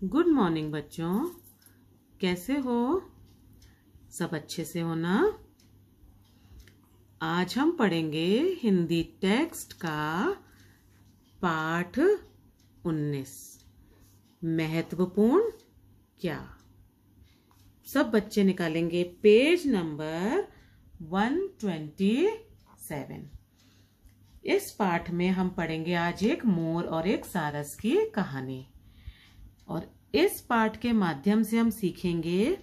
Good morning बच्चों, कैसे हो? सब अच्छे से हो ना? आज हम पढ़ेंगे हिंदी टेक्स्ट का पाठ 19 महत्वपूर्ण क्या। सब बच्चे निकालेंगे पेज नंबर 127। इस पाठ में हम पढ़ेंगे आज एक मोर और एक सारस की कहानी। और इस पाठ के माध्यम से हम सीखेंगे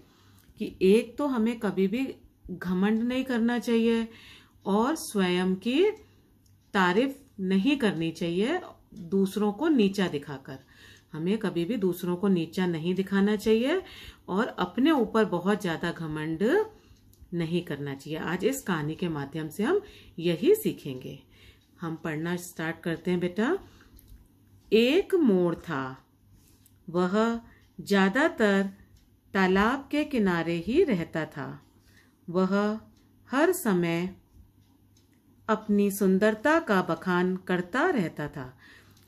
कि एक तो हमें कभी भी घमंड नहीं करना चाहिए और स्वयं की तारीफ नहीं करनी चाहिए। दूसरों को नीचा दिखाकर हमें कभी भी दूसरों को नीचा नहीं दिखाना चाहिए और अपने ऊपर बहुत ज्यादा घमंड नहीं करना चाहिए। आज इस कहानी के माध्यम से हम यही सीखेंगे। हम पढ़ना स्टार्ट करते हैं बेटा। एक मोर था, वह ज्यादातर तालाब के किनारे ही रहता था। वह हर समय अपनी सुंदरता का बखान करता रहता था।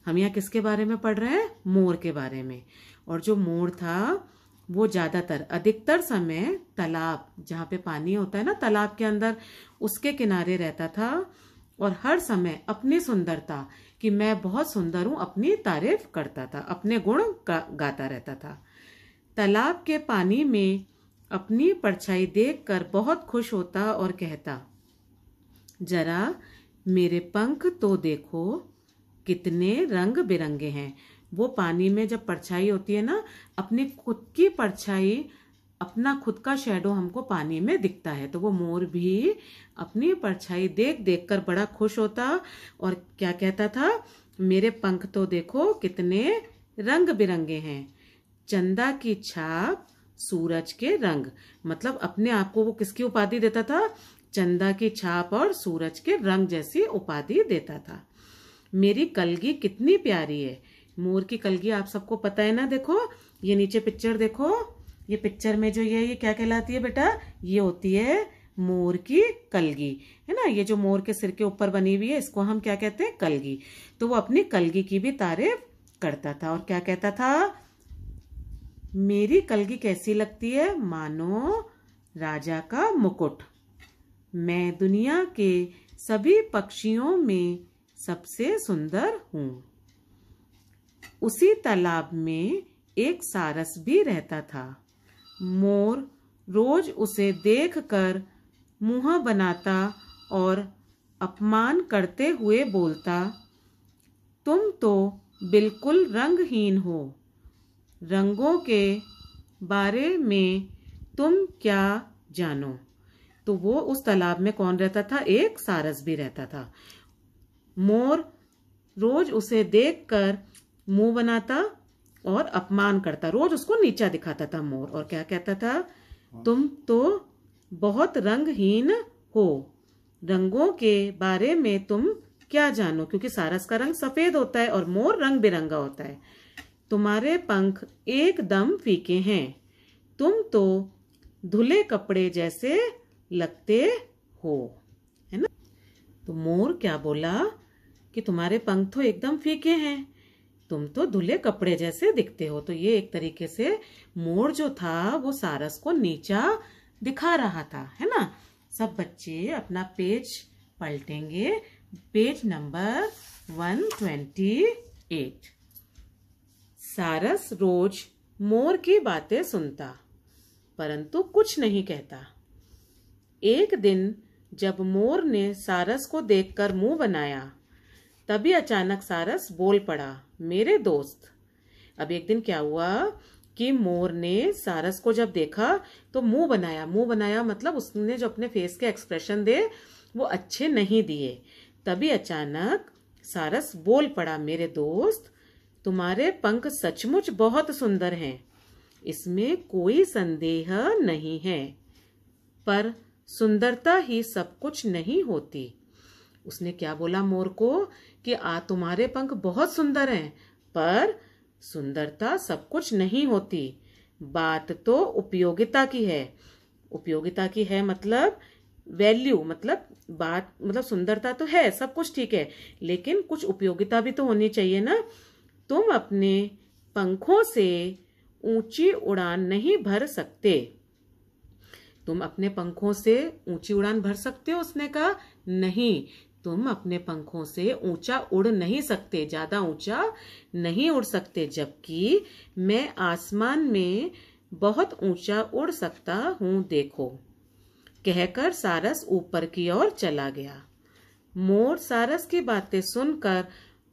हम यहाँ किसके बारे में पढ़ रहे हैं? मोर के बारे में। और जो मोर था वो ज्यादातर अधिकतर समय तालाब, जहाँ पे पानी होता है ना तालाब के अंदर, उसके किनारे रहता था और हर समय अपनी सुंदरता कि मैं बहुत सुंदर हूं अपनी तारीफ करता था, अपने गुण गाता रहता था। तालाब के पानी में अपनी परछाई देखकर बहुत खुश होता और कहता, जरा मेरे पंख तो देखो कितने रंग बिरंगे हैं। वो पानी में जब परछाई होती है ना, अपनी खुद की परछाई, अपना खुद का शैडो हमको पानी में दिखता है। तो वो मोर भी अपनी परछाई देख देख कर बड़ा खुश होता और क्या कहता था, मेरे पंख तो देखो कितने रंग बिरंगे हैं। चंदा की छाप, सूरज के रंग, मतलब अपने आप को वो किसकी उपाधि देता था? चंदा की छाप और सूरज के रंग जैसी उपाधि देता था। मेरी कलगी कितनी प्यारी है। मोर की कलगी आप सबको पता है ना। देखो ये नीचे पिक्चर देखो, ये पिक्चर में जो ये क्या कहलाती है बेटा? ये होती है मोर की कलगी, है ना। ये जो मोर के सिर के ऊपर बनी हुई है इसको हम क्या कहते हैं? कलगी। तो वो अपनी कलगी की भी तारीफ करता था और क्या कहता था? मेरी कलगी कैसी लगती है? मानो राजा का मुकुट। मैं दुनिया के सभी पक्षियों में सबसे सुंदर हूँ। उसी तालाब में एक सारस भी रहता था। मोर रोज उसे देखकर मुंह बनाता और अपमान करते हुए बोलता, तुम तो बिल्कुल रंगहीन हो। रंगों के बारे में तुम क्या जानो। तो वो उस तालाब में कौन रहता था? एक सारस भी रहता था। मोर रोज उसे देखकर मुंह बनाता और अपमान करता, रोज उसको नीचा दिखाता था मोर। और क्या कहता था? तुम तो बहुत रंगहीन हो। रंगों के बारे में तुम क्या जानो, क्योंकि सारस का रंग सफेद होता है और मोर रंग बिरंगा होता है। तुम्हारे पंख एकदम फीके हैं। तुम तो धुले कपड़े जैसे लगते हो, है ना। तो मोर क्या बोला कि तुम्हारे पंख तो एकदम फीके हैं, तुम तो धुले कपड़े जैसे दिखते हो। तो ये एक तरीके से मोर जो था वो सारस को नीचा दिखा रहा था, है ना। सब बच्चे अपना पेज पलटेंगे, पेज नंबर 128। सारस रोज मोर की बातें सुनता परंतु कुछ नहीं कहता। एक दिन जब मोर ने सारस को देखकर मुंह बनाया, तभी अचानक सारस बोल पड़ा, मेरे दोस्त। अब एक दिन क्या हुआ कि मोर ने सारस को जब देखा तो मुंह बनाया। मुंह बनाया मतलब उसने जो अपने फेस के एक्सप्रेशन दे वो अच्छे नहीं दिए। तभी अचानक सारस बोल पड़ा, मेरे दोस्त, तुम्हारे पंख सचमुच बहुत सुंदर हैं, इसमें कोई संदेह नहीं है, पर सुंदरता ही सब कुछ नहीं होती। उसने क्या बोला मोर को कि तुम्हारे पंख बहुत सुंदर हैं, पर सुंदरता सब कुछ नहीं होती। बात तो उपयोगिता की है। उपयोगिता की है मतलब वैल्यू, मतलब बात, मतलब सुंदरता तो है, सब कुछ ठीक है, लेकिन कुछ उपयोगिता भी तो होनी चाहिए ना। तुम अपने पंखों से ऊंची उड़ान नहीं भर सकते। तुम अपने पंखों से ऊंची उड़ान भर सकते हो? उसने कहा नहीं, तुम अपने पंखों से ऊंचा उड़ नहीं सकते, ज्यादा ऊंचा नहीं उड़ सकते, जबकि मैं आसमान में बहुत ऊंचा उड़ सकता हूँ, देखो। कहकर सारस ऊपर की ओर चला गया। मोर सारस की बातें सुनकर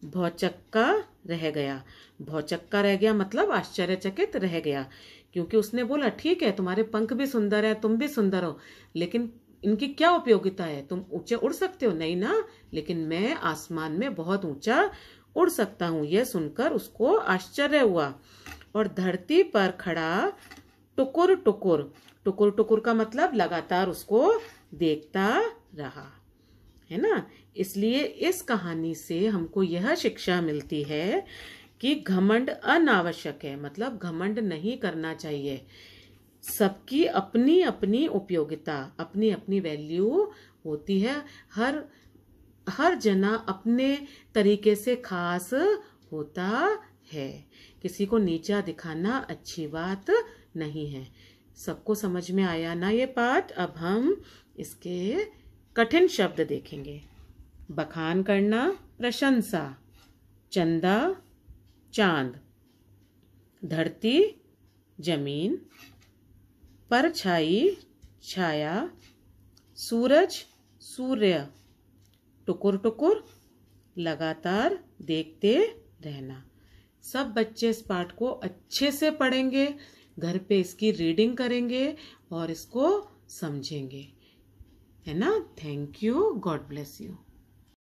भौचक्का रह गया। भौचक्का रह गया मतलब आश्चर्यचकित रह गया, क्योंकि उसने बोला ठीक है, तुम्हारे पंख भी सुंदर है, तुम भी सुंदर हो, लेकिन इनकी क्या उपयोगिता है? तुम ऊंचे उड़ सकते हो? नहीं ना, लेकिन मैं आसमान में बहुत ऊंचा उड़ सकता हूँ। यह सुनकर उसको आश्चर्य हुआ और धरती पर खड़ा टुकुर टुकुर, टुकुर टुकुर का मतलब लगातार उसको देखता रहा, है ना। इसलिए इस कहानी से हमको यह शिक्षा मिलती है कि घमंड अनावश्यक है, मतलब घमंड नहीं करना चाहिए। सबकी अपनी अपनी उपयोगिता, अपनी अपनी वैल्यू होती है। हर जना अपने तरीके से खास होता है। किसी को नीचा दिखाना अच्छी बात नहीं है। सबको समझ में आया ना ये पाठ? अब हम इसके कठिन शब्द देखेंगे। बखान करना, प्रशंसा, चंदा, चांद, धरती, जमीन, परछाई, छाया, सूरज, सूर्य, टुकुर टुकुर, लगातार देखते रहना। सब बच्चे इस पाठ को अच्छे से पढ़ेंगे, घर पे इसकी रीडिंग करेंगे और इसको समझेंगे, है ना। Thank you, God bless you.